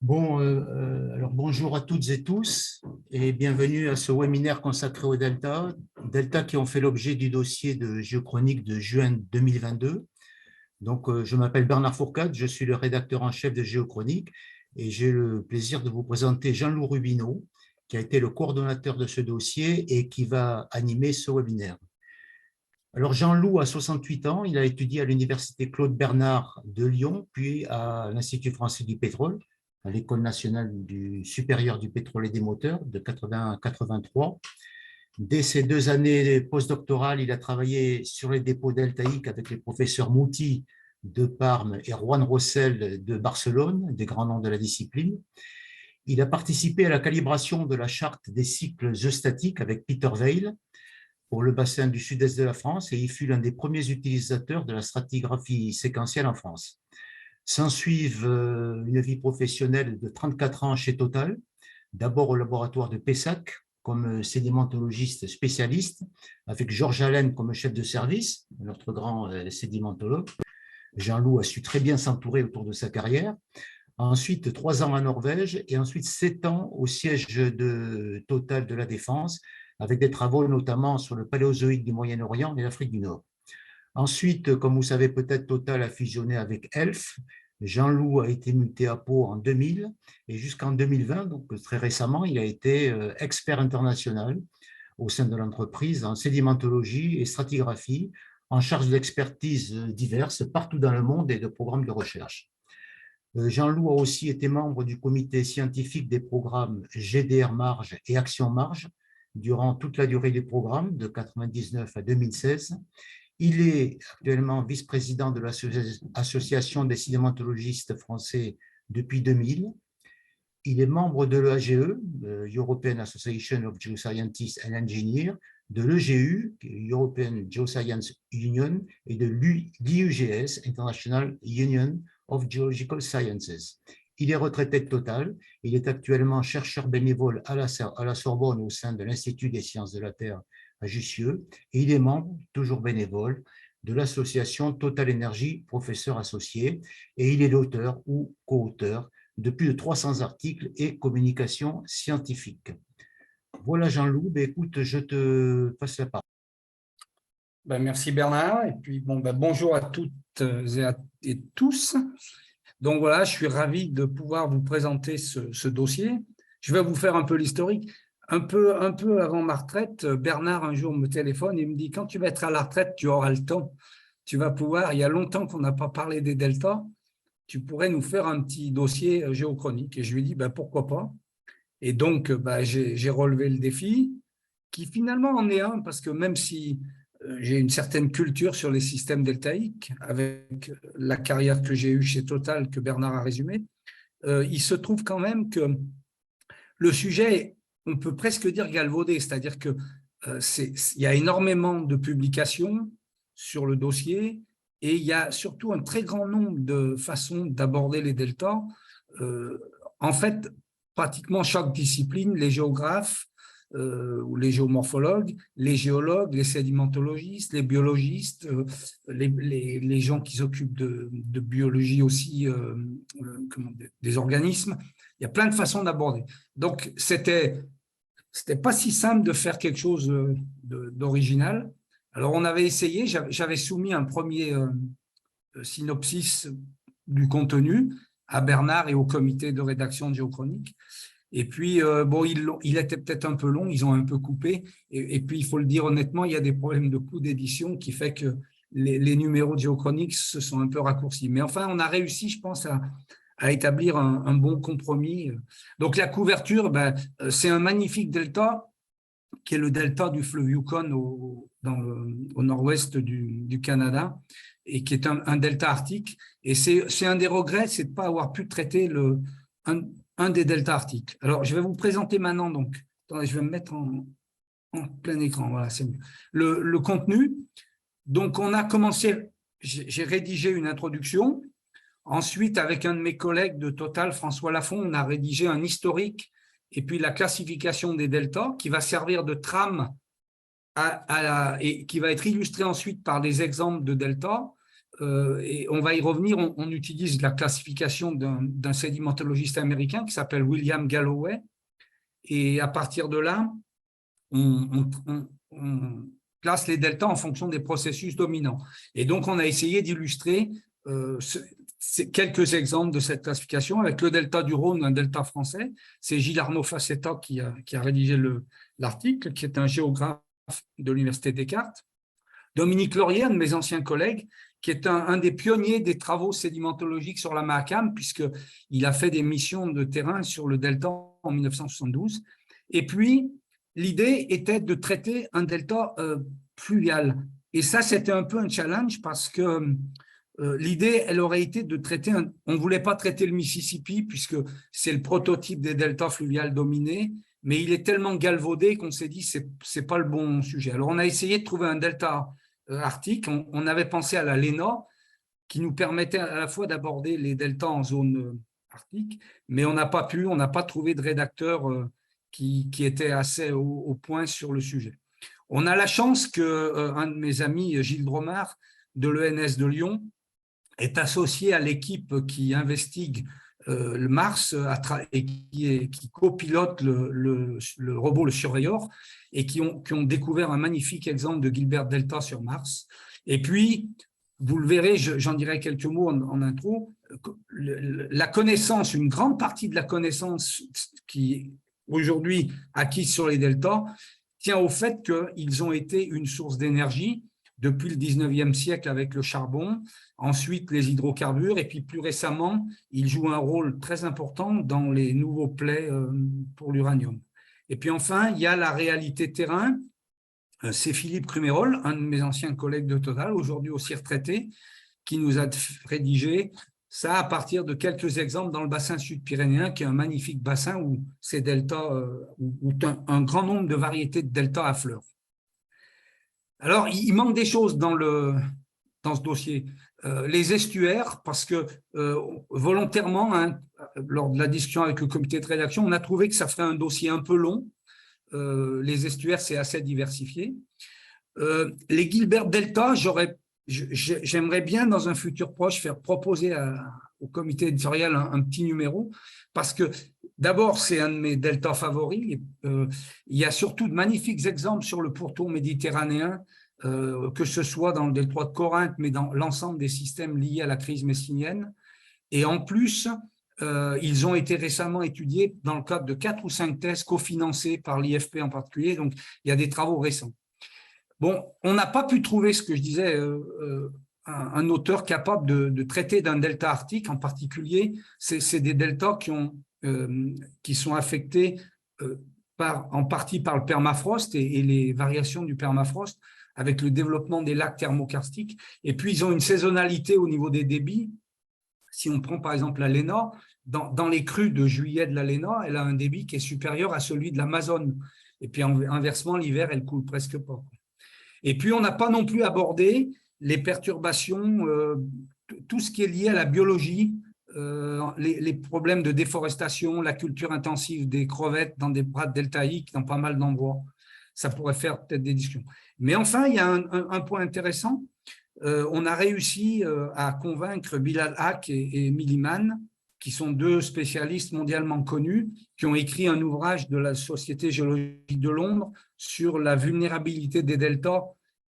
Alors bonjour à toutes et tous et bienvenue à ce webinaire consacré au Delta. Delta qui ont fait l'objet du dossier de Géochronique de juin 2022. Je m'appelle Bernard Fourcade, je suis le rédacteur en chef de Géochronique et j'ai le plaisir de vous présenter Jean-Loup Rubineau, qui a été le coordonnateur de ce dossier et qui va animer ce webinaire. Alors Jean-Loup a 68 ans, il a étudié à l'université Claude Bernard de Lyon, puis à l'Institut français du pétrole, à l'École nationale supérieure du pétrole et des moteurs de 80 à 83. Dès ces 2 années postdoctorales, il a travaillé sur les dépôts deltaïques avec les professeurs Mouti de Parme et Juan Rossell de Barcelone, des grands noms de la discipline. Il a participé à la calibration de la charte des cycles eustatiques avec Peter Weil pour le bassin du sud-est de la France et il fut l'un des premiers utilisateurs de la stratigraphie séquentielle en France. S'ensuivent une vie professionnelle de 34 ans chez Total, d'abord au laboratoire de Pessac comme sédimentologiste spécialiste, avec Georges Allen comme chef de service, notre grand sédimentologue. Jean-Loup a su très bien s'entourer autour de sa carrière. Ensuite, 3 ans en Norvège et ensuite 7 ans au siège de Total de la Défense, avec des travaux notamment sur le paléozoïque du Moyen-Orient et l'Afrique du Nord. Ensuite, comme vous savez peut-être, Total a fusionné avec Elf. Jean-Loup a été muté à Pau en 2000 et jusqu'en 2020, donc très récemment, il a été expert international au sein de l'entreprise en sédimentologie et stratigraphie, en charge d'expertises diverses partout dans le monde et de programmes de recherche. Jean-Loup a aussi été membre du comité scientifique des programmes GDR Marge et Action Marge durant toute la durée du programme, de 1999 à 2016. Il est actuellement vice-président de l'Association des sédimentologistes français depuis 2000. Il est membre de l'EAGE, European Association of Geoscientists and Engineers, de l'EGU, European Geoscience Union, et de l'IUGS, International Union of Geological Sciences. Il est retraité de Total. Il est actuellement chercheur bénévole à la Sorbonne au sein de l'Institut des sciences de la Terre à Jussieu et il est membre, toujours bénévole, de l'association Total Énergie, professeur associé, et il est l'auteur ou co-auteur de plus de 300 articles et communications scientifiques. Voilà Jean-Loup, écoute, je te passe la parole. Merci Bernard, et puis bonjour à toutes et tous. Donc voilà, je suis ravi de pouvoir vous présenter ce dossier. Je vais vous faire un peu l'historique. Un peu avant ma retraite, Bernard un jour me téléphone et me dit « Quand tu vas être à la retraite, tu auras le temps. Tu vas pouvoir, il y a longtemps qu'on n'a pas parlé des deltas, tu pourrais nous faire un petit dossier géochronique. » Et je lui dis « Pourquoi pas ?» Et donc, j'ai relevé le défi, qui finalement en est un, parce que même si j'ai une certaine culture sur les systèmes deltaïques, avec la carrière que j'ai eue chez Total, que Bernard a résumé, il se trouve quand même que le sujet, on peut presque dire galvaudé, c'est-à-dire qu'il y a énormément de publications sur le dossier et il y a surtout un très grand nombre de façons d'aborder les deltas. En fait, pratiquement chaque discipline, les géographes, ou les géomorphologues, les géologues, les sédimentologistes, les biologistes, les gens qui s'occupent de biologie aussi, des organismes. Il y a plein de façons d'aborder. Donc, c'était pas si simple de faire quelque chose d'original. Alors, on avait essayé, j'avais soumis un premier synopsis du contenu à Bernard et au comité de rédaction de Géochronique. Et puis, il était peut-être un peu long, ils ont un peu coupé. Et puis, il faut le dire honnêtement, il y a des problèmes de coût d'édition qui fait que les numéros de Géochronique se sont un peu raccourcis. Mais enfin, on a réussi, je pense, à établir un bon compromis. Donc, la couverture, c'est un magnifique delta, qui est le delta du fleuve Yukon au nord-ouest du Canada, et qui est un delta arctique. Et c'est un des regrets, c'est de ne pas avoir pu traiter un des deltas arctiques. Alors, je vais vous présenter maintenant, donc, attendez, je vais me mettre en plein écran, voilà, c'est mieux. Le contenu, donc on a commencé, j'ai rédigé une introduction, ensuite avec un de mes collègues de Total, François Lafont, on a rédigé un historique et puis la classification des deltas qui va servir de trame et qui va être illustré ensuite par des exemples de deltas et on va y revenir, on utilise la classification d'un sédimentologiste américain qui s'appelle William Galloway. Et à partir de là, on classe les deltas en fonction des processus dominants. Et donc, on a essayé d'illustrer quelques exemples de cette classification avec le delta du Rhône, un delta français. C'est Gilles Arnaud Facetta qui a rédigé l'article, qui est un géographe de l'Université Descartes. Dominique Laurier, un de mes anciens collègues, qui est un des pionniers des travaux sédimentologiques sur la Mahakam, puisqu'il a fait des missions de terrain sur le delta en 1972. Et puis, l'idée était de traiter un delta fluvial. Et ça, c'était un peu un challenge parce que l'idée, elle aurait été de traiter, on ne voulait pas traiter le Mississippi puisque c'est le prototype des deltas fluviales dominés, mais il est tellement galvaudé qu'on s'est dit que ce n'est pas le bon sujet. Alors, on a essayé de trouver un delta arctique. On avait pensé à la Léna, qui nous permettait à la fois d'aborder les deltas en zone arctique, mais on n'a pas trouvé de rédacteur qui était assez au point sur le sujet. On a la chance qu'un de mes amis, Gilles Dromard, de l'ENS de Lyon, est associé à l'équipe qui investigue le Mars et qui copilote le robot, le Surveyor, et qui ont découvert un magnifique exemple de Gilbert Delta sur Mars. Et puis, vous le verrez, j'en dirai quelques mots en intro, la connaissance, une grande partie de la connaissance qui est aujourd'hui acquise sur les deltas tient au fait qu'ils ont été une source d'énergie depuis le 19e siècle avec le charbon, ensuite les hydrocarbures, et puis plus récemment, ils jouent un rôle très important dans les nouveaux plaies pour l'uranium. Et puis enfin, il y a la réalité terrain. C'est Philippe Crumérol, un de mes anciens collègues de Total, aujourd'hui aussi retraité, qui nous a rédigé ça à partir de quelques exemples dans le bassin sud-pyrénéen, qui est un magnifique bassin où ces deltas, où un grand nombre de variétés de deltas affleurent. Alors, il manque des choses dans ce dossier. Les estuaires, parce que volontairement, hein, lors de la discussion avec le comité de rédaction, on a trouvé que ça ferait un dossier un peu long. Les estuaires, c'est assez diversifié. Les Gilbert Delta, j'aimerais bien, dans un futur proche, faire proposer au comité éditorial un petit numéro, parce que d'abord, c'est un de mes deltas favoris. Il y a surtout de magnifiques exemples sur le pourtour méditerranéen, que ce soit dans le détroit de Corinthe, mais dans l'ensemble des systèmes liés à la crise messinienne. Et en plus, ils ont été récemment étudiés dans le cadre de 4 ou 5 thèses cofinancées par l'IFP en particulier. Donc, il y a des travaux récents. Bon, on n'a pas pu trouver, ce que je disais, un auteur capable de traiter d'un delta arctique en particulier. C'est des deltas qui sont affectés en partie par le permafrost et les variations du permafrost avec le développement des lacs thermokarstiques. Et puis, ils ont une saisonnalité au niveau des débits. Si on prend par exemple la Léna, dans les crues de juillet de la Léna, elle a un débit qui est supérieur à celui de l'Amazone. Et puis inversement, l'hiver, elle coule presque pas. Et puis, on n'a pas non plus abordé les perturbations, tout ce qui est lié à la biologie, les problèmes de déforestation, la culture intensive des crevettes dans des brades deltaïques, dans pas mal d'endroits. Ça pourrait faire peut-être des discussions. Mais enfin, il y a un point intéressant. On a réussi à convaincre Bilal Haq et Milliman, qui sont 2 spécialistes mondialement connus, qui ont écrit un ouvrage de la Société géologique de Londres sur la vulnérabilité des deltas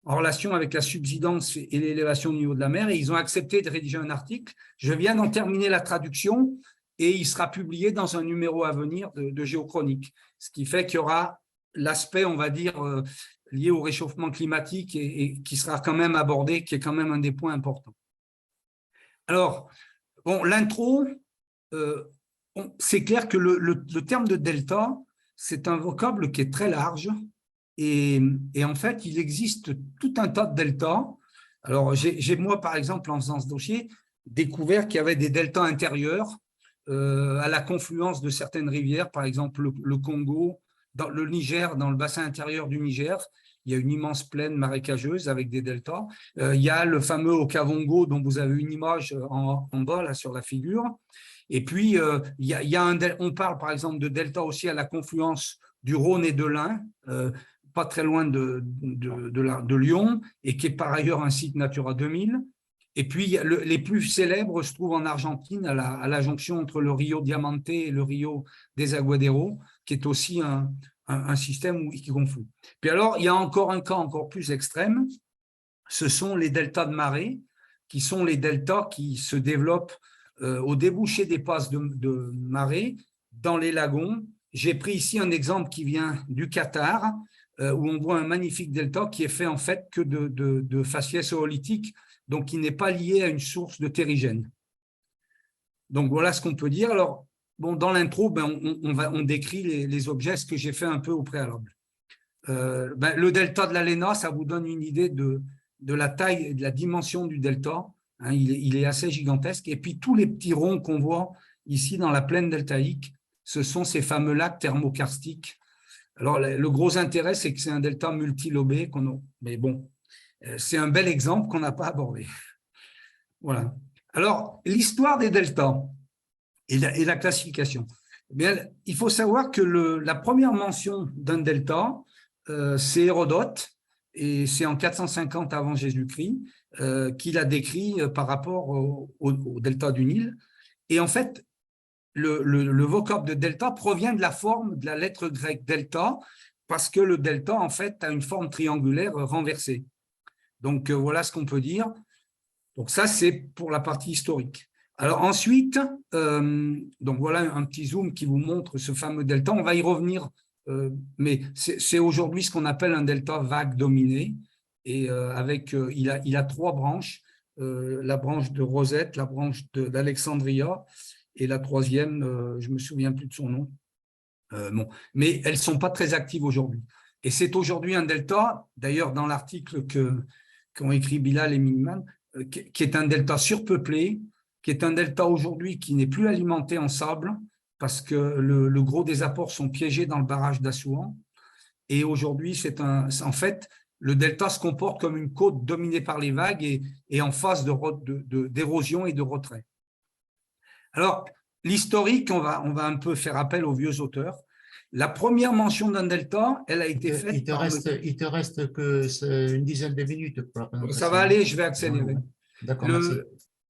en relation avec la subsidence et l'élévation du niveau de la mer, et ils ont accepté de rédiger un article. Je viens d'en terminer la traduction, et il sera publié dans un numéro à venir de Géochronique, ce qui fait qu'il y aura l'aspect, on va dire, lié au réchauffement climatique et qui sera quand même abordé, qui est quand même un des points importants. Alors, bon, l'intro, c'est clair que le terme de delta, c'est un vocable qui est très large et en fait, il existe tout un tas de deltas. Alors, j'ai moi, par exemple, en faisant ce dossier, découvert qu'il y avait des deltas intérieurs à la confluence de certaines rivières, par exemple le Congo, dans le Niger, dans le bassin intérieur du Niger, il y a une immense plaine marécageuse avec des deltas. Il y a le fameux Okavango dont vous avez une image en bas là, sur la figure. Et puis, on parle par exemple de delta aussi à la confluence du Rhône et de l'Ain, pas très loin de Lyon, et qui est par ailleurs un site Natura 2000. Et puis, les plus célèbres se trouvent en Argentine, à la jonction entre le Rio Diamante et le Rio Desaguadero, qui est aussi un système qui conflue. Puis alors, il y a encore un cas encore plus extrême, ce sont les deltas de marée, qui sont les deltas qui se développent au débouché des passes de marée, dans les lagons. J'ai pris ici un exemple qui vient du Qatar, où on voit un magnifique delta qui est fait en fait que de faciès oolithique, donc qui n'est pas lié à une source de terrigène. Donc voilà ce qu'on peut dire. Alors, bon, dans l'intro, on décrit les objets, ce que j'ai fait un peu au préalable. Le delta de la Léna, ça vous donne une idée de la taille et de la dimension du delta. Hein, il est assez gigantesque. Et puis tous les petits ronds qu'on voit ici dans la plaine deltaïque, ce sont ces fameux lacs thermokarstiques. Alors, le gros intérêt, c'est que c'est un delta multilobé. Mais bon, c'est un bel exemple qu'on n'a pas abordé. Voilà. Alors, l'histoire des deltas et la classification. Eh bien, il faut savoir que la première mention d'un delta, c'est Hérodote, et c'est en 450 avant Jésus-Christ qu'il a décrit par rapport au delta du Nil. Et en fait, le vocable de delta provient de la forme de la lettre grecque delta, parce que le delta, en fait, a une forme triangulaire renversée. Donc, voilà ce qu'on peut dire. Donc, ça, c'est pour la partie historique. Alors, ensuite, donc voilà un petit zoom qui vous montre ce fameux delta. On va y revenir, mais c'est aujourd'hui ce qu'on appelle un delta vague dominé. Et il a trois branches, la branche de Rosette, la branche d'Alexandria, et la troisième, je ne me souviens plus de son nom. Bon. Mais elles ne sont pas très actives aujourd'hui. Et c'est aujourd'hui un delta, d'ailleurs dans l'article qu'ont écrit Bilal et Milman, qui est un delta surpeuplé, qui est un delta aujourd'hui qui n'est plus alimenté en sable, parce que le gros des apports sont piégés dans le barrage d'Assouan. Et aujourd'hui, en fait, le delta se comporte comme une côte dominée par les vagues et en phase d'érosion et de retrait. Alors, l'historique, on va un peu faire appel aux vieux auteurs. La première mention d'un delta, elle a été faite… Il te reste que une dizaine de minutes pour la présentation. Ça va aller, je vais accélérer. D'accord, merci.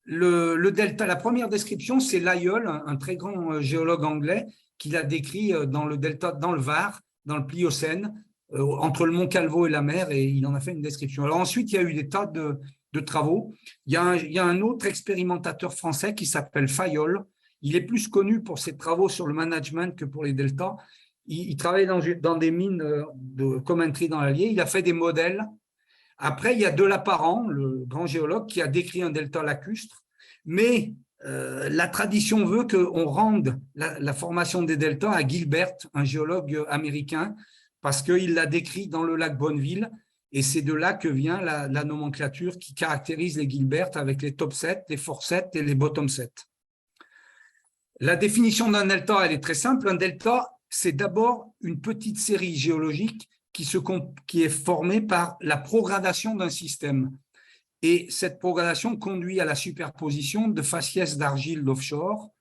Le delta, la première description, c'est Lyell, un très grand géologue anglais, qui l'a décrit dans le delta, dans le Var, dans le Pliocène, entre le mont Calvo et la mer, et il en a fait une description. Alors ensuite, il y a eu des tas de travaux. Il y a un autre expérimentateur français qui s'appelle Fayol. Il est plus connu pour ses travaux sur le management que pour les deltas. Il travaille dans des mines de Commentry dans l'Allier. Il a fait des modèles. Après, il y a Delaparent, le grand géologue, qui a décrit un delta lacustre. Mais la tradition veut qu'on rende la formation des deltas à Gilbert, un géologue américain, parce qu'il l'a décrit dans le lac Bonneville. Et c'est de là que vient la nomenclature qui caractérise les Gilbert avec les top 7, les for 7 et les bottom 7. La définition d'un delta, elle est très simple. Un delta, c'est d'abord une petite série géologique qui est formée par la progradation d'un système. Et cette progradation conduit à la superposition de faciès d'argile d'offshore,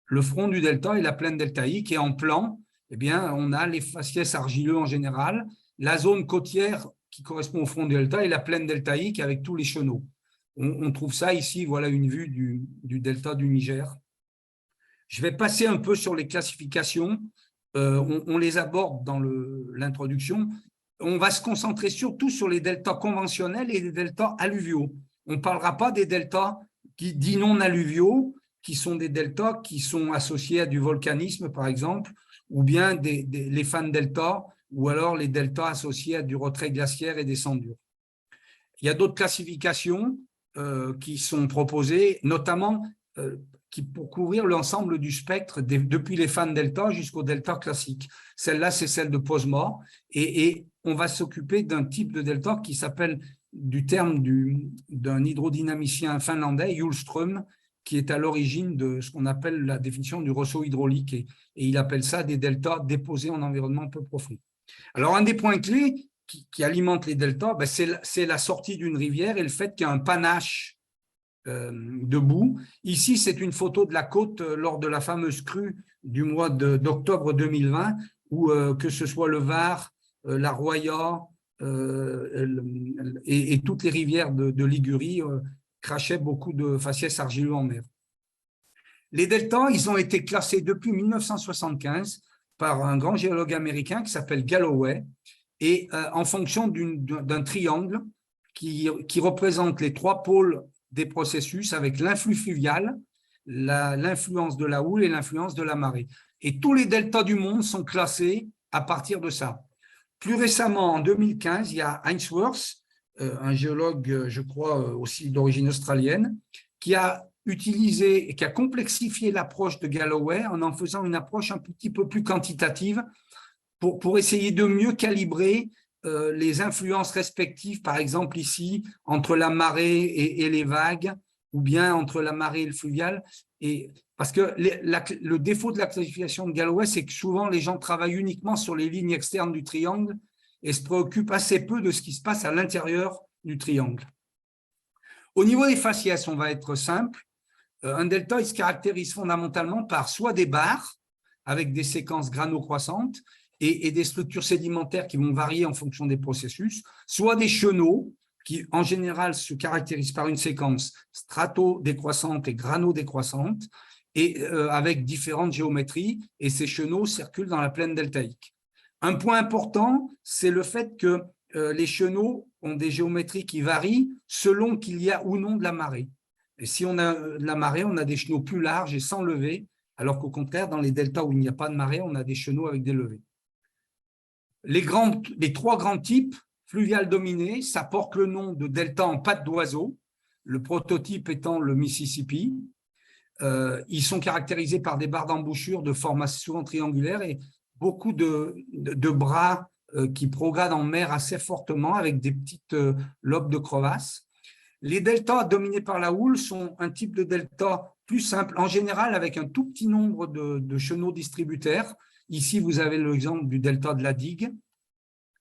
le front du delta et la plaine deltaïque. Et en plan, eh bien, on a les faciès argileux en général, la zone côtière qui correspond au front du delta et la plaine deltaïque avec tous les chenaux. On trouve ça ici, voilà une vue du delta du Niger. Je vais passer un peu sur les classifications. On les aborde dans l'introduction. On va se concentrer surtout sur les deltas conventionnels et les deltas alluviaux. On ne parlera pas des deltas dits non alluviaux, qui sont des deltas qui sont associés à du volcanisme, par exemple, ou bien les fan deltas, ou alors les deltas associés à du retrait glaciaire et des cendures. Il y a d'autres classifications qui sont proposées, notamment pour couvrir l'ensemble du spectre, depuis les fan delta jusqu'au delta classique. Celle-là, c'est celle de Posma, et on va s'occuper d'un type de delta qui s'appelle, du terme d'un hydrodynamicien finlandais, Hjulström, qui est à l'origine de ce qu'on appelle la définition du ressaut hydraulique, et il appelle ça des deltas déposés en environnement peu profond. Alors, un des points clés qui alimente les deltas, c'est la sortie d'une rivière et le fait qu'il y a un panache de boue. Ici, c'est une photo de la côte lors de la fameuse crue du mois d'octobre 2020, où que ce soit le Var, la Roya et toutes les rivières de Ligurie, crachait beaucoup de faciès argileux en mer. Les deltas, ils ont été classés depuis 1975 par un grand géologue américain qui s'appelle Galloway, et en fonction d'un triangle qui représente les 3 pôles des processus avec l'influx fluvial, l'influence de la houle et l'influence de la marée. Et tous les deltas du monde sont classés à partir de ça. Plus récemment, en 2015, il y a Ainsworth, un géologue, je crois, aussi d'origine australienne, qui a utilisé et qui a complexifié l'approche de Galloway en faisant une approche un petit peu plus quantitative pour essayer de mieux calibrer les influences respectives, par exemple ici, entre la marée et les vagues, ou bien entre la marée et le fluvial. Et, parce que le défaut de la classification de Galloway, c'est que souvent les gens travaillent uniquement sur les lignes externes du triangle et se préoccupent assez peu de ce qui se passe à l'intérieur du triangle. Au niveau des faciès, on va être simple. Un delta, il se caractérise fondamentalement par soit des barres avec des séquences grano-croissantes et des structures sédimentaires qui vont varier en fonction des processus, soit des chenaux qui, en général, se caractérisent par une séquence strato-décroissante et grano-décroissante, et avec différentes géométries, et ces chenaux circulent dans la plaine deltaïque. Un point important, c'est le fait que les chenaux ont des géométries qui varient selon qu'il y a ou non de la marée. Et si on a de la marée, on a des chenaux plus larges et sans levée, alors qu'au contraire, dans les deltas où il n'y a pas de marée, on a des chenaux avec des levées. Les 3 grands types, fluvial dominé, ça porte le nom de delta en pattes d'oiseau, le prototype étant le Mississippi. Ils sont caractérisés par des barres d'embouchure de forme souvent triangulaire et beaucoup de bras qui progradent en mer assez fortement avec des petites lobes de crevasse. Les deltas dominés par la houle sont un type de delta plus simple, en général avec un tout petit nombre de chenaux distributaires. Ici, vous avez l'exemple du delta de la digue.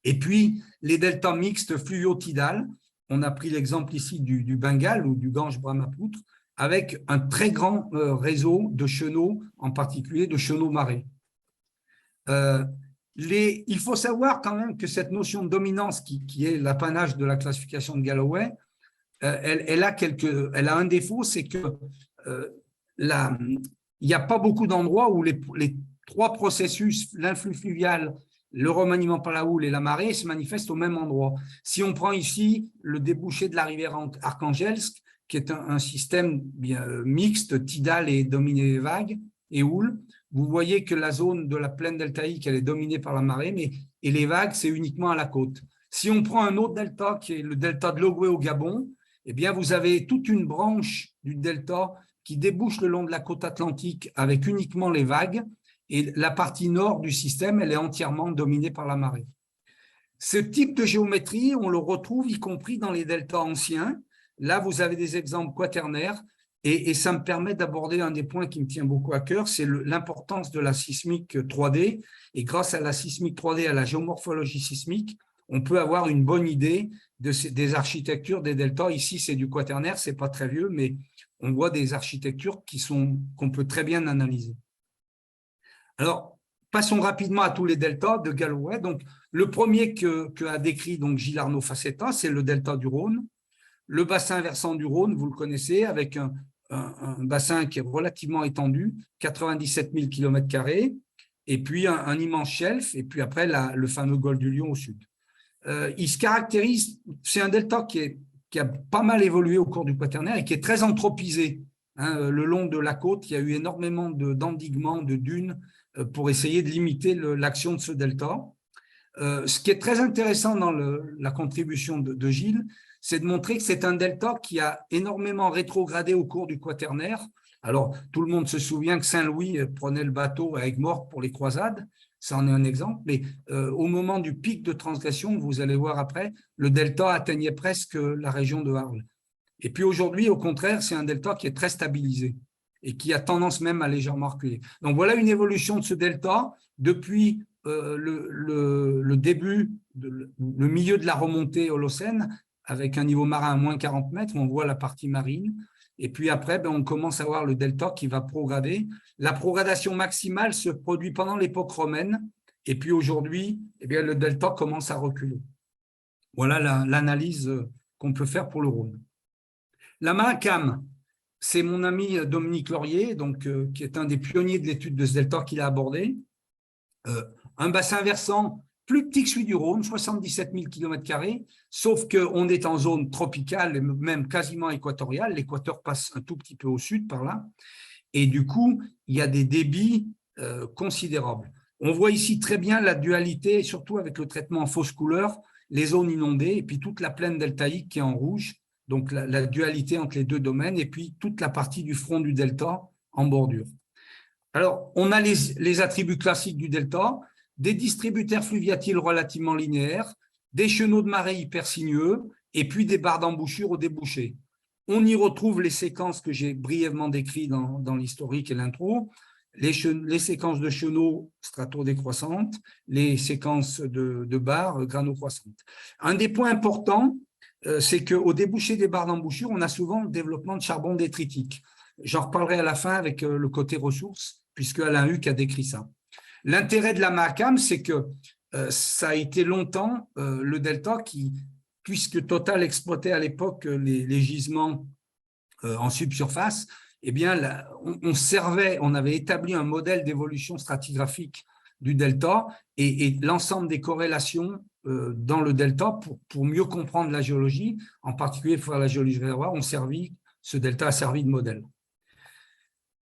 Et puis, les deltas mixtes fluviotidales, on a pris l'exemple ici du Bengale ou du Gange-Brahmapoutre, avec un très grand réseau de chenaux, en particulier de chenaux marés. Il faut savoir quand même que cette notion de dominance, qui est l'apanage de la classification de Galloway, elle a un défaut, c'est que il n'y a pas beaucoup d'endroits où les 3 processus, l'influx fluvial, le remaniement par la houle et la marée, se manifestent au même endroit. Si on prend ici le débouché de la rivière Arkhangelsk, qui est un système bien mixte, tidal et dominé vagues et houle, vous voyez que la zone de la plaine deltaïque, elle est dominée par la marée, et les vagues, c'est uniquement à la côte. Si on prend un autre delta, qui est le delta de l'Ogooué au Gabon, eh bien, vous avez toute une branche du delta qui débouche le long de la côte atlantique avec uniquement les vagues, et la partie nord du système, elle est entièrement dominée par la marée. Ce type de géométrie, on le retrouve y compris dans les deltas anciens. Là, vous avez des exemples quaternaires, et ça me permet d'aborder un des points qui me tient beaucoup à cœur, c'est l'importance de la sismique 3D. Et grâce à la sismique 3D, à la géomorphologie sismique, on peut avoir une bonne idée des architectures des deltas. Ici, c'est du quaternaire, ce n'est pas très vieux, mais on voit des architectures qu'on peut très bien analyser. Alors, passons rapidement à tous les deltas de Galloway. Donc, le premier qu'a décrit Gilles Arnaud Facetta, c'est le delta du Rhône. Le bassin versant du Rhône, vous le connaissez, avec un bassin qui est relativement étendu, 97 000 km², et puis un immense shelf, et puis après le fameux golfe du Lion au sud. Il se caractérise, c'est un delta qui a pas mal évolué au cours du Quaternaire et qui est très anthropisé. Le long de la côte, il y a eu énormément d'endiguements, de dunes pour essayer de limiter l'action de ce delta. Ce qui est très intéressant dans la contribution de Gilles, c'est de montrer que c'est un delta qui a énormément rétrogradé au cours du Quaternaire. Alors, tout le monde se souvient que Saint-Louis prenait le bateau à Aigues-Mortes pour les croisades, ça en est un exemple, mais au moment du pic de transgression, vous allez voir après, le delta atteignait presque la région de Arles. Et puis aujourd'hui, au contraire, c'est un delta qui est très stabilisé et qui a tendance même à légèrement reculer. Donc voilà une évolution de ce delta depuis le début, le milieu de la remontée Holocène, avec un niveau marin à moins 40 mètres, on voit la partie marine, et puis après, on commence à voir le delta qui va prograder. La progradation maximale se produit pendant l'époque romaine, et puis aujourd'hui, le delta commence à reculer. Voilà l'analyse qu'on peut faire pour le Rhône. La Mahakam, c'est mon ami Dominique Laurier, donc, qui est un des pionniers de l'étude de ce delta qu'il a abordé. Un bassin versant plus petit que celui du Rhône, 77 000 km², sauf qu'on est en zone tropicale, même quasiment équatoriale. L'équateur passe un tout petit peu au sud par là. Et du coup, il y a des débits considérables. On voit ici très bien la dualité, surtout avec le traitement en fausse couleur, les zones inondées, et puis toute la plaine deltaïque qui est en rouge, donc la dualité entre les deux domaines, et puis toute la partie du front du delta en bordure. Alors, on a les attributs classiques du delta, des distributaires fluviatiles relativement linéaires, des chenaux de marée hyper sinueux, et puis des barres d'embouchure au débouché. On y retrouve les séquences que j'ai brièvement décrites dans l'historique et l'intro, les séquences de chenaux strato-décroissantes, les séquences de barres grano-croissantes. Un des points importants, c'est qu'au débouché des barres d'embouchure, on a souvent le développement de charbon détritique. J'en reparlerai à la fin avec le côté ressources, puisque Alain Huck a décrit ça. L'intérêt de la Mahakam, c'est que ça a été longtemps le delta qui, puisque Total exploitait à l'époque les gisements en subsurface, eh bien, là, on avait établi un modèle d'évolution stratigraphique du delta et l'ensemble des corrélations dans le delta pour mieux comprendre la géologie, en particulier pour faire la géologie réservoir, ce delta a servi de modèle.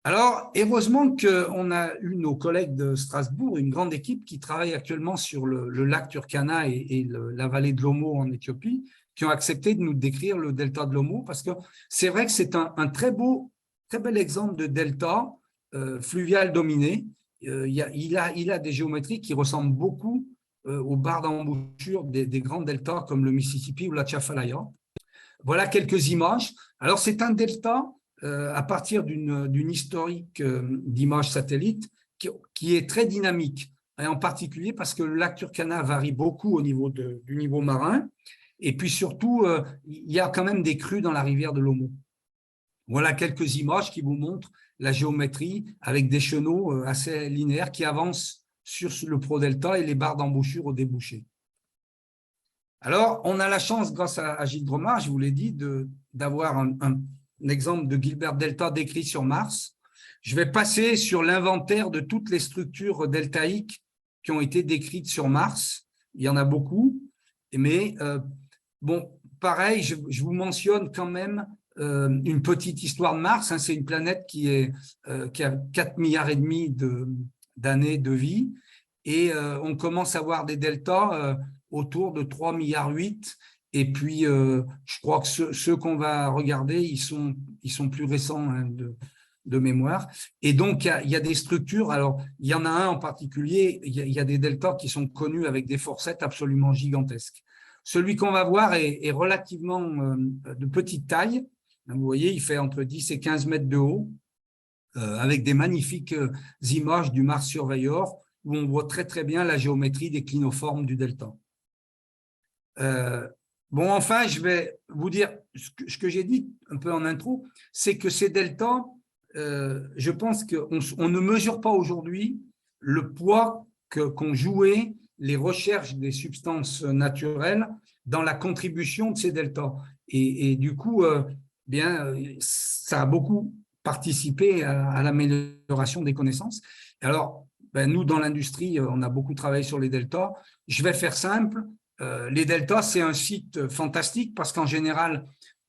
Alors, heureusement qu'on a eu nos collègues de Strasbourg, une grande équipe qui travaille actuellement sur le lac Turkana et la vallée de l'Omo en Éthiopie, qui ont accepté de nous décrire le delta de l'Omo, parce que c'est vrai que c'est un très bel exemple de delta fluvial dominé. Il a des géométries qui ressemblent beaucoup aux barres d'embouchure des grands deltas comme le Mississippi ou la Chafalaya. Voilà quelques images. Alors, c'est un delta à partir d'une historique d'images satellites qui est très dynamique, et en particulier parce que le lac Turkana varie beaucoup au niveau du niveau marin, et puis surtout, il y a quand même des crues dans la rivière de l'Omo. Voilà quelques images qui vous montrent la géométrie avec des chenaux assez linéaires qui avancent sur le prodelta et les barres d'embouchure au débouché. Alors, on a la chance, grâce à Gilles Dromard, je vous l'ai dit, d'avoir un exemple de Gilbert Delta décrit sur Mars. Je vais passer sur l'inventaire de toutes les structures deltaïques qui ont été décrites sur Mars. Il y en a beaucoup, mais bon, pareil, je vous mentionne quand même une petite histoire de Mars. C'est une planète qui a 4,5 milliards d'années de vie, et on commence à voir des deltas autour de 3,8 milliards. Et puis, je crois que ceux qu'on va regarder, ils sont plus récents hein, de mémoire. Et donc, il y a des structures. Alors, il y en a un en particulier, il y a des deltas qui sont connus avec des forcettes absolument gigantesques. Celui qu'on va voir est relativement de petite taille. Vous voyez, il fait entre 10 et 15 mètres de haut, avec des magnifiques images du Mars Surveyor, où on voit très, très bien la géométrie des clinoformes du delta. Bon, enfin, je vais vous dire ce que j'ai dit un peu en intro, c'est que ces deltas, je pense qu'on ne mesure pas aujourd'hui le poids qu'ont joué les recherches des substances naturelles dans la contribution de ces deltas. Et du coup, bien, ça a beaucoup participé à l'amélioration des connaissances. Alors, ben, nous, dans l'industrie, on a beaucoup travaillé sur les deltas. Je vais faire simple. Les deltas, c'est un site fantastique parce qu'en général,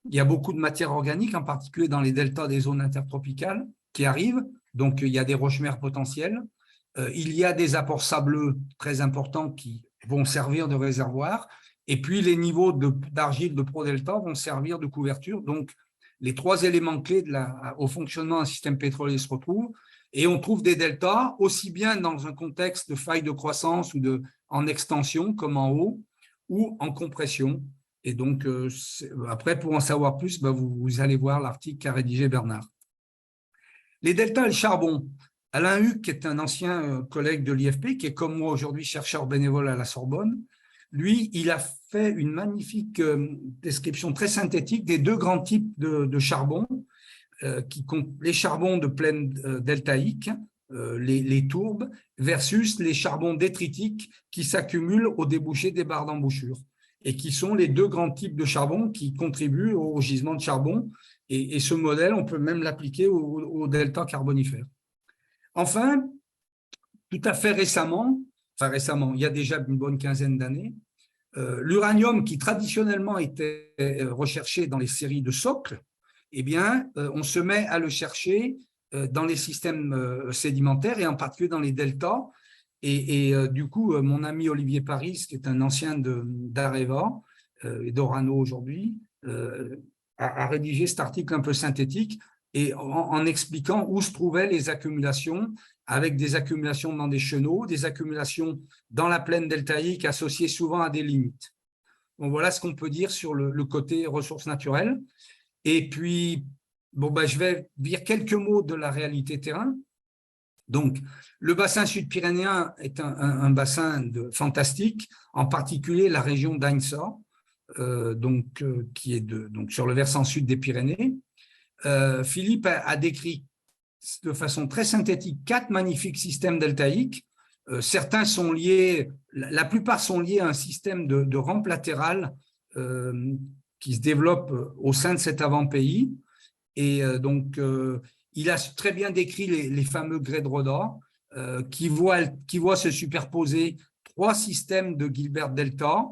il y a beaucoup de matière organique, en particulier dans les deltas des zones intertropicales qui arrivent. Donc, il y a des roches-mères potentielles. Il y a des apports sableux très importants qui vont servir de réservoir. Et puis, les niveaux d'argile de prodelta vont servir de couverture. Donc, les trois éléments clés au fonctionnement d'un système pétrolier se retrouvent. Et on trouve des deltas aussi bien dans un contexte de faille de croissance ou en extension comme en haut, ou en compression. Et donc, après, pour en savoir plus, ben, vous allez voir l'article qu'a rédigé Bernard. Les deltas et le charbon. Alain Huck, qui est un ancien collègue de l'IFP, qui est comme moi aujourd'hui chercheur bénévole à la Sorbonne, lui, il a fait une magnifique description très synthétique des deux grands types de charbon, les charbons de plaine deltaïque, les tourbes, versus les charbons détritiques qui s'accumulent au débouché des barres d'embouchure et qui sont les deux grands types de charbon qui contribuent au gisement de charbon. Et ce modèle, on peut même l'appliquer au delta carbonifère. Enfin, tout à fait récemment, il y a déjà une bonne quinzaine d'années, l'uranium qui traditionnellement était recherché dans les séries de socles, eh bien, on se met à le chercher dans les systèmes sédimentaires et en particulier dans les deltas. Et du coup, mon ami Olivier Paris, qui est un ancien d'Areva et d'Orano aujourd'hui, a rédigé cet article un peu synthétique et en expliquant où se trouvaient les accumulations, avec des accumulations dans des chenaux, des accumulations dans la plaine deltaïque associées souvent à des limites. Donc voilà ce qu'on peut dire sur le côté ressources naturelles. Et puis, je vais dire quelques mots de la réalité terrain. Donc, le bassin sud-pyrénéen est un bassin fantastique, en particulier la région d'Ainsa, qui est donc sur le versant sud des Pyrénées. Philippe a décrit de façon très synthétique 4 magnifiques systèmes deltaïques. Certains sont liés, la plupart sont liés à un système de rampe latérale qui se développe au sein de cet avant-pays. Et il a très bien décrit les fameux grès de Roda qui voient se superposer 3 systèmes de Gilbert Delta.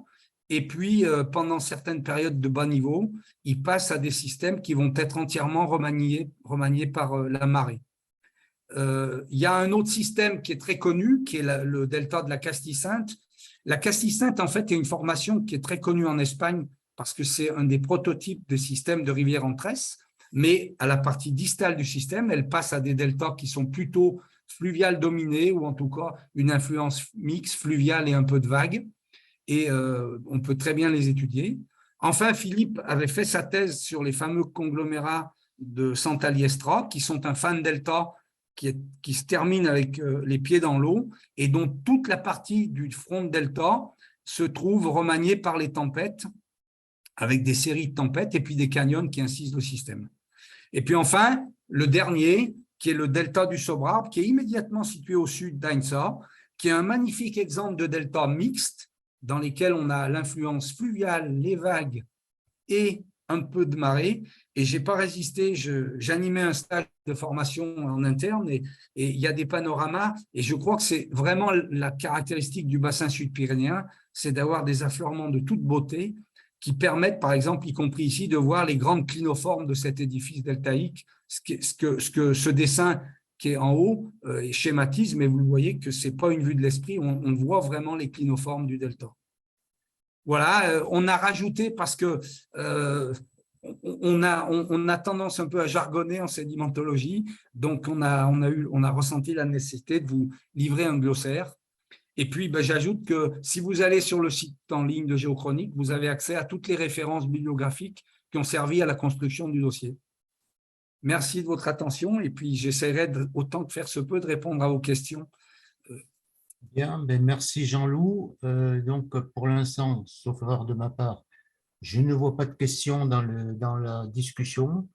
Et puis, pendant certaines périodes de bas niveau, il passe à des systèmes qui vont être entièrement remaniés par la marée. Il y a un autre système qui est très connu, qui est le delta de la Castille-Sainte. La Castille-Sainte, en fait, est une formation qui est très connue en Espagne parce que c'est un des prototypes de système de rivière en tresse. Mais à la partie distale du système, elle passe à des deltas qui sont plutôt fluviales dominées ou en tout cas une influence mixte, fluviale et un peu de vagues. Et on peut très bien les étudier. Enfin, Philippe avait fait sa thèse sur les fameux conglomérats de Sant'Aliestra, qui sont un fan delta qui se termine avec les pieds dans l'eau et dont toute la partie du front delta se trouve remaniée par les tempêtes, avec des séries de tempêtes et puis des canyons qui incisent le système. Et puis enfin, le dernier, qui est le delta du Sobrarbe, qui est immédiatement situé au sud d'Ainsa, qui est un magnifique exemple de delta mixte, dans lesquels on a l'influence fluviale, les vagues et un peu de marée. Et je n'ai pas résisté, j'animais un stage de formation en interne et il y a des panoramas. Et je crois que c'est vraiment la caractéristique du bassin sud-pyrénéen, c'est d'avoir des affleurements de toute beauté qui permettent, par exemple, y compris ici, de voir les grandes clinoformes de cet édifice deltaïque, ce dessin qui est en haut schématise, mais vous voyez que ce n'est pas une vue de l'esprit, on voit vraiment les clinoformes du delta. Voilà, on a rajouté parce que on a tendance un peu à jargonner en sédimentologie, donc on a ressenti la nécessité de vous livrer un glossaire. Et puis, j'ajoute que si vous allez sur le site en ligne de Géochronique, vous avez accès à toutes les références bibliographiques qui ont servi à la construction du dossier. Merci de votre attention et puis j'essaierai autant que faire se peut de répondre à vos questions. Bien, merci Jean-Loup. Donc, pour l'instant, sauf erreur de ma part, je ne vois pas de questions dans la discussion.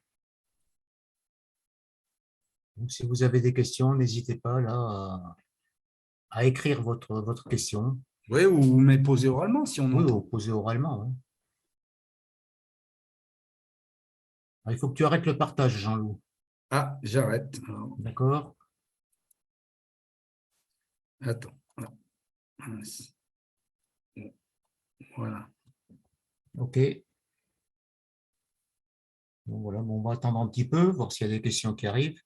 Donc, si vous avez des questions, n'hésitez pas là à écrire votre question. Oui, ou vous me posez oralement si on Oui, entend. ou poser oralement. Hein. Il faut que tu arrêtes le partage, Jean-Loup. Ah, j'arrête. D'accord? Attends. Voilà. OK. Bon, voilà, on va attendre un petit peu, voir s'il y a des questions qui arrivent.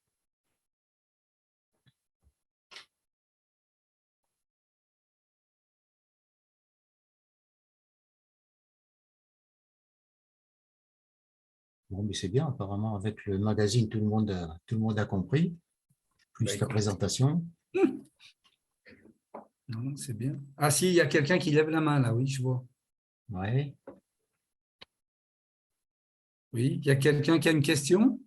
Bon, mais c'est bien, apparemment, avec le magazine, tout le monde a compris, plus ta présentation. Non, c'est bien. Ah si, il y a quelqu'un qui lève la main là, oui, je vois. Ouais. Oui, il y a quelqu'un qui a une question?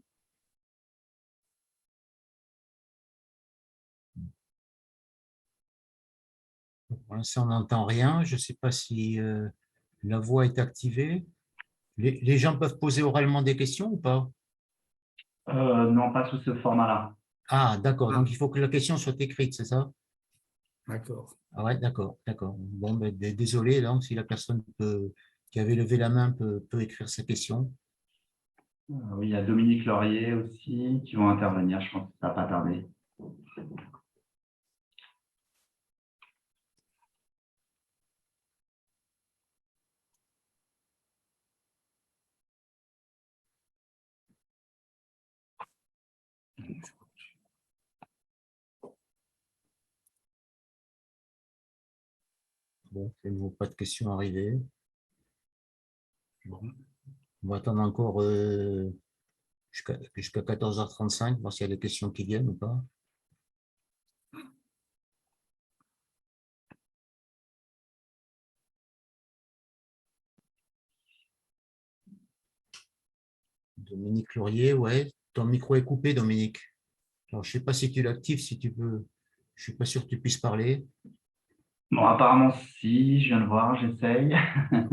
Pour l'instant, on n'entend rien. Je ne sais pas si la voix est activée. Les gens peuvent poser oralement des questions ou pas? Non, pas sous ce format-là. Ah, d'accord. Ah, Donc, il faut que la question soit écrite, c'est ça? d'accord. Ah ouais, d'accord, d'accord. Bon, désolé, donc, si la personne qui avait levé la main peut écrire sa question. Oui, il y a Dominique Laurier aussi qui vont intervenir. Je pense que ça va pas tarder. Bon, il n'y a pas de questions arrivées. Bon. On va attendre encore jusqu'à 14h35, voir s'il y a des questions qui viennent ou pas. Dominique Laurier, ouais. Ton micro est coupé, Dominique. Alors, je ne sais pas si tu l'actives, si tu peux. Je ne suis pas sûr que tu puisses parler. Bon, apparemment, si, je viens de voir, j'essaye.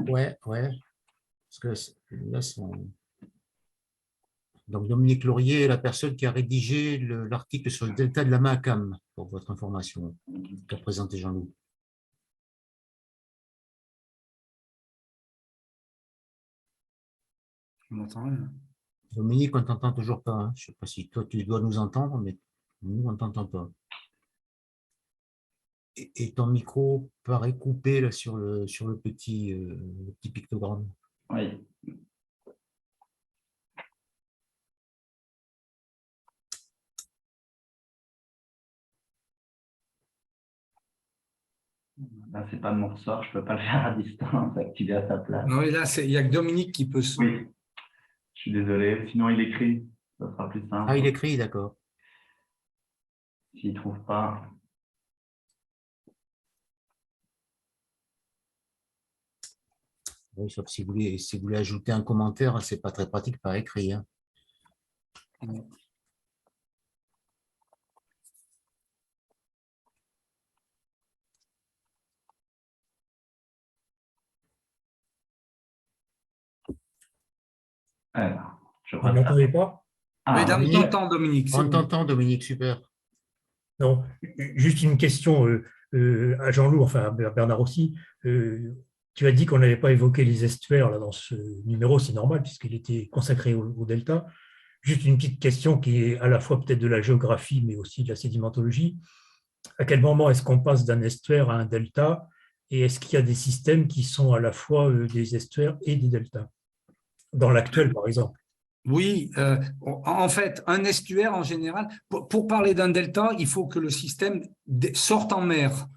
Ouais, ouais. Parce que là, donc, Dominique Laurier est la personne qui a rédigé l'article sur le delta de la Mahakam, pour votre information, qu'a présenté Jean-Loup. On n'entend rien. Dominique, on ne t'entend toujours pas, hein. Je ne sais pas si toi, tu dois nous entendre, mais nous, on ne t'entend pas. Et ton micro paraît coupé là, sur le petit pictogramme. Oui. Là, c'est pas de mon ressort, je peux pas le faire à distance, activer à sa place. Non, et là, il n'y a que Dominique qui peut se… Oui, je suis désolé. Sinon, il écrit, ça sera plus simple. Ah, il écrit, d'accord. S'il trouve pas. Oui, sauf si vous voulez ajouter un commentaire, c'est pas très pratique par écrit, hein. Alors, je Vous passe. m'entendez pas? Oui, Ah, là, on Dominique, t'entend, Dominique. C'est on bon. t'entend, Dominique, super. Non, juste une question à Jean-Loup, enfin à Bernard aussi. Tu as dit qu'on n'avait pas évoqué les estuaires là, dans ce numéro, c'est normal puisqu'il était consacré au delta. Juste une petite question qui est à la fois peut-être de la géographie, mais aussi de la sédimentologie. À quel moment est-ce qu'on passe d'un estuaire à un delta? Et est-ce qu'il y a des systèmes qui sont à la fois des estuaires et des deltas? Dans l'actuel, par exemple. Oui, en fait, un estuaire en général, pour parler d'un delta, il faut que le système sorte en mer.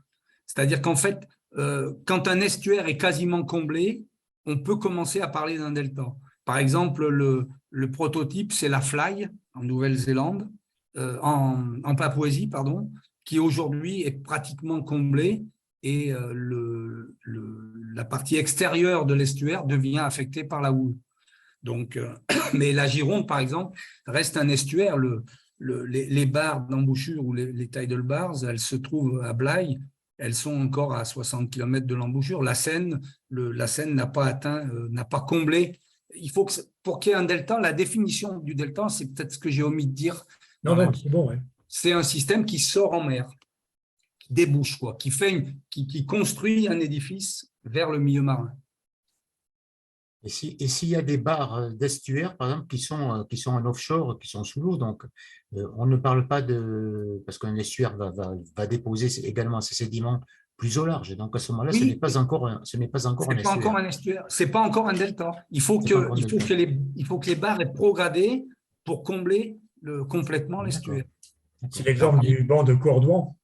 C'est-à-dire qu'en fait, quand un estuaire est quasiment comblé, on peut commencer à parler d'un delta. Par exemple, le prototype, c'est la Fly en Nouvelle-Zélande, en Papouasie, pardon, qui aujourd'hui est pratiquement comblée et la partie extérieure de l'estuaire devient affectée par la houle. Donc, mais la Gironde, par exemple, reste un estuaire. Les barres d'embouchure ou les tidal bars, elles se trouvent à Blaye. Elles sont encore à 60 km de l'embouchure. La Seine n'a pas atteint, n'a pas comblé. Il faut que, pour qu'il y ait un delta, la définition du delta, c'est peut-être ce que j'ai omis de dire. Non, non, c'est bon, ouais. C'est un système qui sort en mer, qui débouche, quoi, qui construit un édifice vers le milieu marin. Et s'il y a des barres d'estuaires, par exemple, qui sont en offshore, qui sont sous l'eau, donc on ne parle pas parce qu'un estuaire va déposer également ses sédiments plus au large. Donc à ce moment-là, ce n'est Oui, pas encore un c'est pas estuaire. encore un estuaire, c'est pas encore un delta. Il faut C'est pas encore un delta. que les barres aient progradé pour combler complètement D'accord. l'estuaire. C'est l'exemple du banc de Cordouan.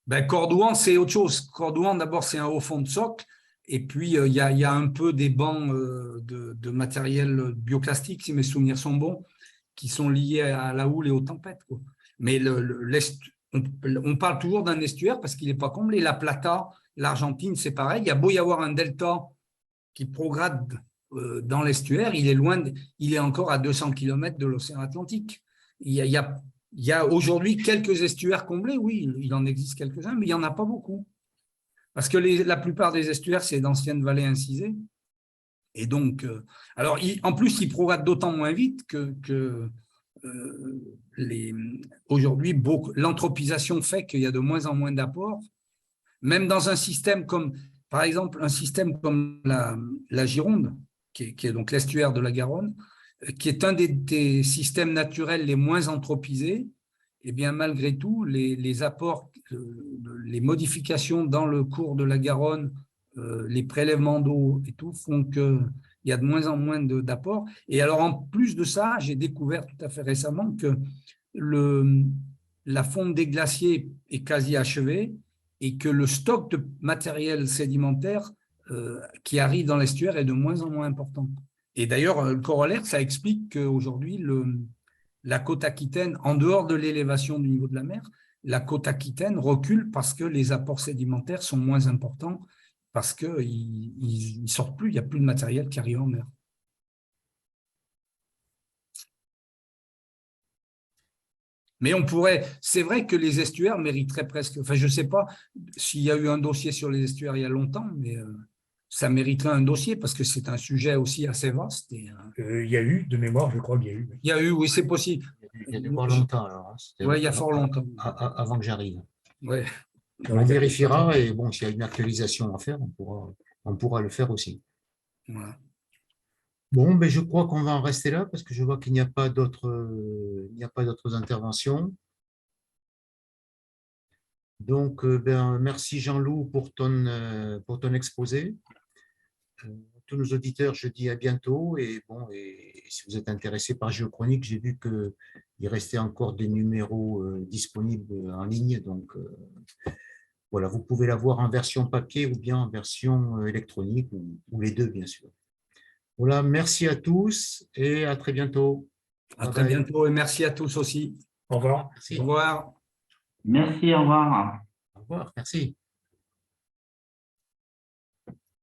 Ben, Cordouan, c'est autre chose. Cordouan, d'abord, c'est un haut fond de socle. Et puis, il y a un peu des bancs de matériel bioplastique, si mes souvenirs sont bons, qui sont liés à la houle et aux tempêtes, quoi. Mais on parle toujours d'un estuaire parce qu'il n'est pas comblé. La Plata, l'Argentine, c'est pareil. Il y a beau y avoir un delta qui prograde dans l'estuaire, il est encore à 200 km de l'océan Atlantique. Il y a aujourd'hui quelques estuaires comblés, oui, il en existe quelques-uns, mais il n'y en a pas beaucoup. Parce que la plupart des estuaires, c'est d'anciennes vallées incisées. Et donc, alors, en plus, ils progradent d'autant moins vite que aujourd'hui, l'anthropisation fait qu'il y a de moins en moins d'apports. Même dans un système comme, par exemple, un système comme la Gironde, qui est donc l'estuaire de la Garonne, qui est un des systèmes naturels les moins anthropisés, eh bien, malgré tout, les apports, les modifications dans le cours de la Garonne, les prélèvements d'eau et tout font qu'il y a de moins en moins d'apports. Et alors, en plus de ça, j'ai découvert tout à fait récemment que la fonte des glaciers est quasi achevée et que le stock de matériel sédimentaire qui arrive dans l'estuaire est de moins en moins important. Et d'ailleurs, le corollaire, ça explique qu'aujourd'hui, la côte aquitaine, en dehors de l'élévation du niveau de la mer, la côte aquitaine recule parce que les apports sédimentaires sont moins importants, parce qu'ils ne sortent plus, il n'y a plus de matériel qui arrive en mer. Mais on pourrait, c'est vrai que les estuaires mériteraient presque, enfin je ne sais pas s'il y a eu un dossier sur les estuaires il y a longtemps, mais ça mériterait un dossier parce que c'est un sujet aussi assez vaste. Il y a eu, de mémoire, je crois qu'il y a eu. Il y a eu, oui, c'est possible. Il y a fort longtemps, alors. Hein. Oui, il y a fort longtemps. Avant que j'arrive. Ouais. On vérifiera et bon, s'il y a une actualisation à faire, on pourra le faire aussi. Voilà. Bon, ben, je crois qu'on va en rester là parce que je vois qu'il n'y a pas d'autres interventions. Donc, ben, merci Jean-Loup pour ton exposé. Tous nos auditeurs, je dis à bientôt. Et bon, et si vous êtes intéressés par Géochronique, j'ai vu qu'il restait encore des numéros disponibles en ligne. Donc, voilà, vous pouvez l'avoir en version papier ou bien en version électronique ou les deux, bien sûr. Voilà, merci à tous et à très bientôt. À très bientôt et merci à tous aussi. Au revoir. Merci. Au revoir. Merci, au revoir. Au revoir, merci.